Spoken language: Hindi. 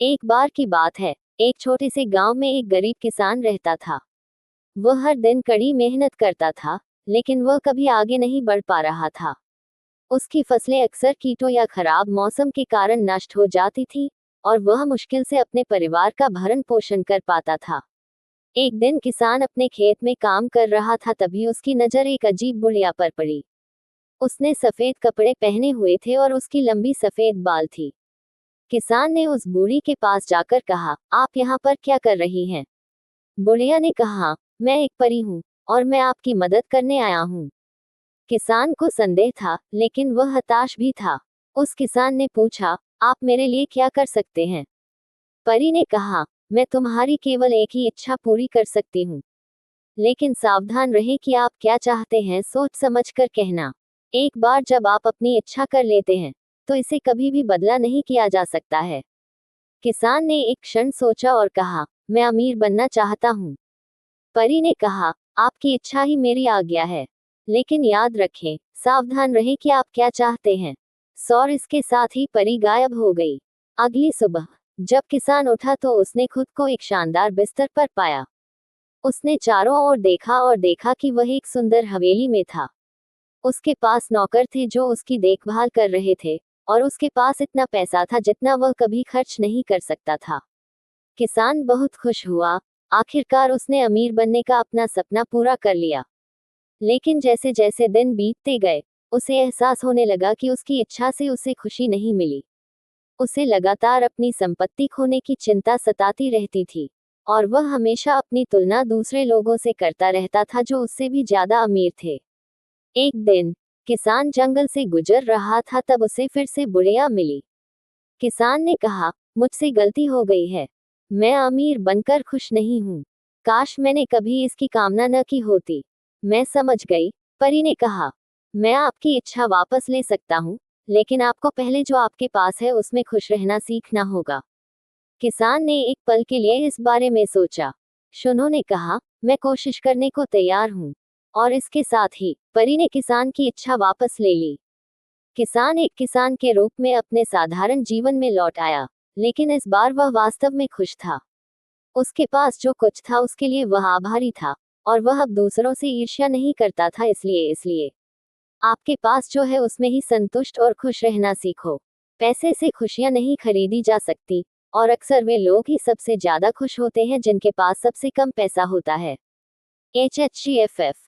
एक बार की बात है। एक छोटे से गांव में एक गरीब किसान रहता था। वह हर दिन कड़ी मेहनत करता था, लेकिन वह कभी आगे नहीं बढ़ पा रहा था। उसकी फसलें अक्सर कीटों या खराब मौसम के कारण नष्ट हो जाती थी, और वह मुश्किल से अपने परिवार का भरण पोषण कर पाता था। एक दिन किसान अपने खेत में काम कर रहा था, तभी उसकी नजर एक अजीब बुढ़िया पर पड़ी। उसने सफेद कपड़े पहने हुए थे और उसकी लंबी सफेद बाल थी। किसान ने उस बूढ़ी के पास जाकर कहा, आप यहाँ पर क्या कर रही हैं? बुढ़िया ने कहा, मैं एक परी हूँ, और मैं आपकी मदद करने आया हूँ। किसान को संदेह था, लेकिन वह हताश भी था। उस किसान ने पूछा, आप मेरे लिए क्या कर सकते हैं? परी ने कहा, मैं तुम्हारी केवल एक ही इच्छा पूरी कर सकती हूँ, लेकिन सावधान रहे कि आप क्या चाहते हैं, सोच समझ कर कहना। एक बार जब आप अपनी इच्छा कर लेते हैं, तो इसे कभी भी बदला नहीं किया जा सकता है। किसान ने एक क्षण सोचा और कहा, मैं अमीर बनना चाहता हूँ। परी ने कहा, आपकी इच्छा ही मेरी आज्ञा है, लेकिन याद रखें, सावधान रहें कि आप क्या चाहते हैं। और इसके साथ ही परी गायब हो गई। अगली सुबह जब किसान उठा तो उसने खुद को एक शानदार बिस्तर पर पाया। उसने चारों ओर देखा और देखा कि वह एक सुंदर हवेली में था। उसके पास नौकर थे जो उसकी देखभाल कर रहे थे, और उसके पास इतना पैसा था जितना वह कभी खर्च नहीं कर सकता था। किसान बहुत खुश हुआ। आखिरकार उसने अमीर बनने का अपना सपना पूरा कर लिया। लेकिन जैसे जैसे दिन बीतते गए, उसे एहसास होने लगा कि उसकी इच्छा से उसे खुशी नहीं मिली। उसे लगातार अपनी संपत्ति खोने की चिंता सताती रहती थी, और वह हमेशा अपनी तुलना दूसरे लोगों से करता रहता था जो उससे भी ज्यादा अमीर थे। एक दिन किसान जंगल से गुजर रहा था, तब उसे फिर से बुढ़िया मिली। किसान ने कहा, मुझसे गलती हो गई है। मैं अमीर बनकर खुश नहीं हूँ। काश मैंने कभी इसकी कामना न की होती। मैं समझ गई। परी ने कहा, मैं आपकी इच्छा वापस ले सकता हूँ, लेकिन आपको पहले जो आपके पास है उसमें खुश रहना सीखना होगा। किसान ने एक पल के लिए इस बारे में सोचा। उन्होंने कहा, मैं कोशिश करने को तैयार हूँ। और इसके साथ ही परी ने किसान की इच्छा वापस ले ली। किसान एक किसान के रूप में अपने साधारण जीवन में लौट आया, लेकिन इस बार वह वास्तव में खुश था। उसके पास जो कुछ था उसके लिए वह आभारी था, और वह अब दूसरों से ईर्ष्या नहीं करता था। इसलिए आपके पास जो है उसमें ही संतुष्ट और खुश रहना सीखो। पैसे से खुशियां नहीं खरीदी जा सकती, और अक्सर वे लोग ही सबसे ज्यादा खुश होते हैं जिनके पास सबसे कम पैसा होता है। HHGFF